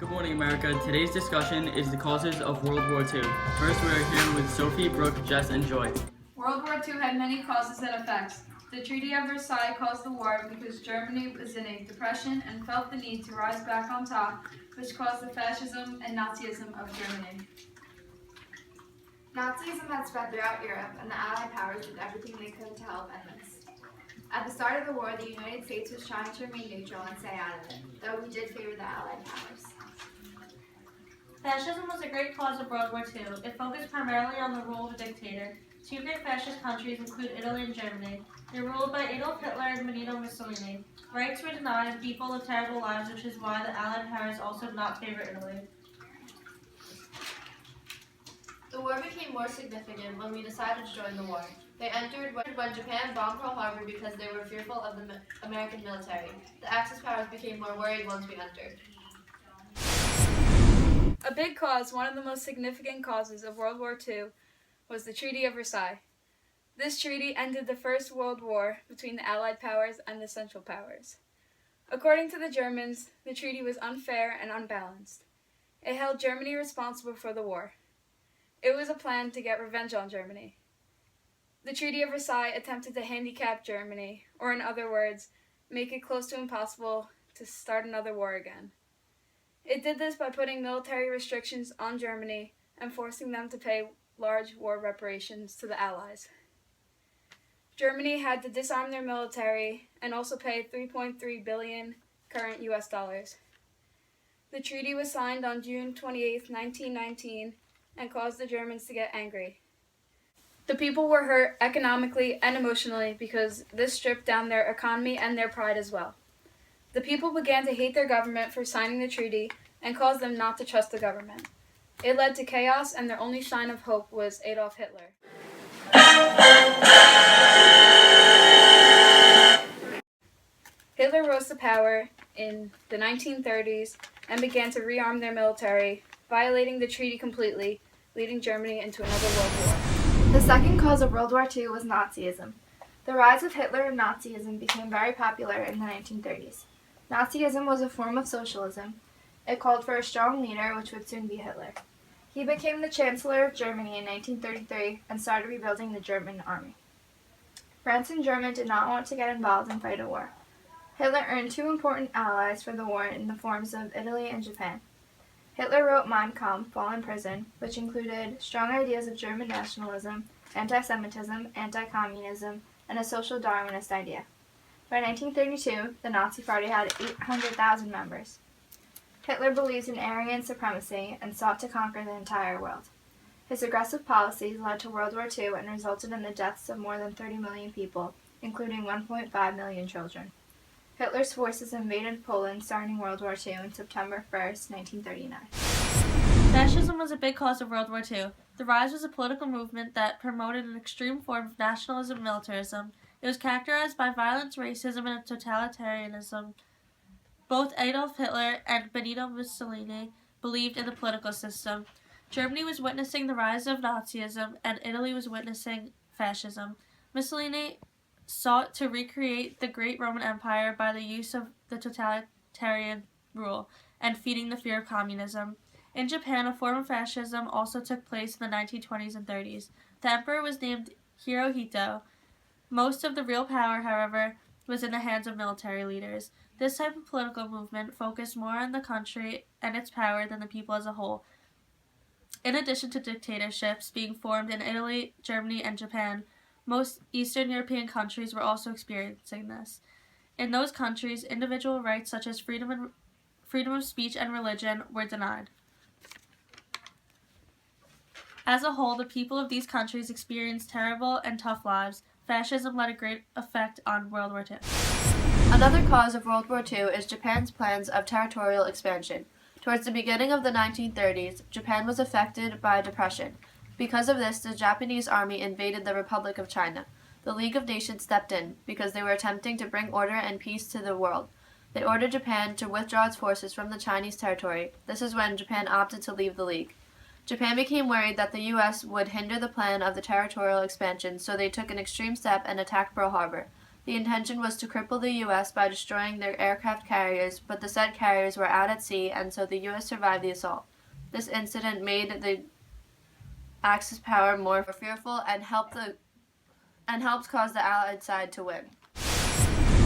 Good morning, America. Today's discussion is the causes of World War II. First, we are here with Sophie, Brooke, Jess, and Joy. World War II had many causes and effects. The Treaty of Versailles caused the war because Germany was in a depression and felt the need to rise back on top, which caused the fascism and Nazism of Germany. Nazism had spread throughout Europe, and the Allied powers did everything they could to help end this. At the start of the war, the United States was trying to remain neutral and stay out of it, though we did favor the Allied powers. Fascism was a great cause of World War II. It focused primarily on the rule of a dictator. Two great fascist countries include Italy and Germany. They were ruled by Adolf Hitler and Benito Mussolini. Rights were denied and people lived terrible lives, which is why the Allied powers also did not favor Italy. The war became more significant when we decided to join the war. They entered when Japan bombed Pearl Harbor because they were fearful of the American military. The Axis powers became more worried once we entered. A big cause, one of the most significant causes of World War II, was the Treaty of Versailles. This treaty ended the First World War between the Allied powers and the Central Powers. According to the Germans, the treaty was unfair and unbalanced. It held Germany responsible for the war. It was a plan to get revenge on Germany. The Treaty of Versailles attempted to handicap Germany, or in other words, make it close to impossible to start another war again. It did this by putting military restrictions on Germany and forcing them to pay large war reparations to the Allies. Germany had to disarm their military and also pay $3.3 billion current US dollars. The treaty was signed on June 28, 1919, and caused the Germans to get angry. The people were hurt economically and emotionally because this stripped down their economy and their pride as well. The people began to hate their government for signing the treaty and caused them not to trust the government. It led to chaos, and their only sign of hope was Adolf Hitler. Hitler rose to power in the 1930s and began to rearm their military, violating the treaty completely, leading Germany into another world war. The second cause of World War II was Nazism. The rise of Hitler and Nazism became very popular in the 1930s. Nazism was a form of socialism. It called for a strong leader, which would soon be Hitler. He became the Chancellor of Germany in 1933 and started rebuilding the German army. France and Germany did not want to get involved and fight a war. Hitler earned two important allies for the war in the forms of Italy and Japan. Hitler wrote Mein Kampf while in prison, which included strong ideas of German nationalism, anti-Semitism, anti-communism, and a social Darwinist idea. By 1932, the Nazi Party had 800,000 members. Hitler believed in Aryan supremacy and sought to conquer the entire world. His aggressive policies led to World War II and resulted in the deaths of more than 30 million people, including 1.5 million children. Hitler's forces invaded Poland starting World War II on September 1, 1939. Fascism was a big cause of World War II. The rise was a political movement that promoted an extreme form of nationalism and militarism. It was characterized by violence, racism, and totalitarianism. Both Adolf Hitler and Benito Mussolini believed in the political system. Germany was witnessing the rise of Nazism, and Italy was witnessing fascism. Mussolini sought to recreate the great Roman Empire by the use of the totalitarian rule and feeding the fear of communism. In Japan, a form of fascism also took place in the 1920s and 30s. The emperor was named Hirohito. Most of the real power, however, was in the hands of military leaders. This type of political movement focused more on the country and its power than the people as a whole. In addition to dictatorships being formed in Italy, Germany, and Japan, most Eastern European countries were also experiencing this. In those countries, individual rights such as freedom of speech and religion were denied. As a whole, the people of these countries experienced terrible and tough lives. Fascism had a great effect on World War II. Another cause of World War II is Japan's plans of territorial expansion. Towards the beginning of the 1930s, Japan was affected by a depression. Because of this, the Japanese army invaded the Republic of China. The League of Nations stepped in because they were attempting to bring order and peace to the world. They ordered Japan to withdraw its forces from the Chinese territory. This is when Japan opted to leave the League. Japan became worried that the U.S. would hinder the plan of the territorial expansion, so they took an extreme step and attacked Pearl Harbor. The intention was to cripple the U.S. by destroying their aircraft carriers, but the said carriers were out at sea, and so the U.S. survived the assault. This incident made the Axis power more fearful and helped cause the Allied side to win.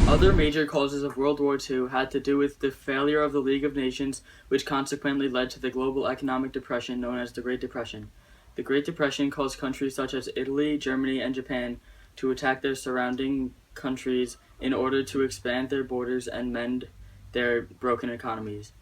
Other major causes of World War II had to do with the failure of the League of Nations, which consequently led to the global economic depression known as the Great Depression. The Great Depression caused countries such as Italy, Germany, and Japan to attack their surrounding countries in order to expand their borders and mend their broken economies.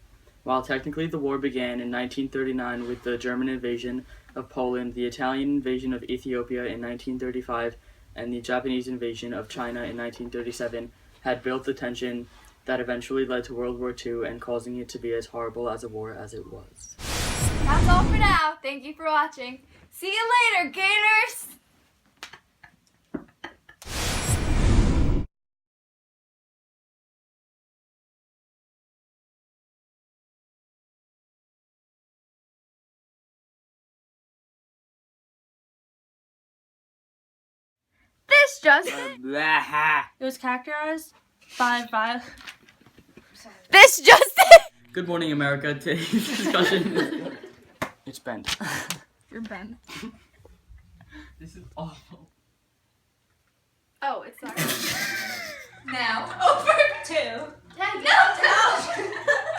While technically the war began in 1939 with the German invasion of Poland, the Italian invasion of Ethiopia in 1935, and the Japanese invasion of China in 1937 had built the tension that eventually led to World War II and causing it to be as horrible as a war as it was. That's all for now. Thank you for watching. See you later, Gators! This just It was characterized by violence. This just Good morning, America. Today's discussion it's bent. You're Ben. This is awful. Oh, it's sorry. Now, over to... No!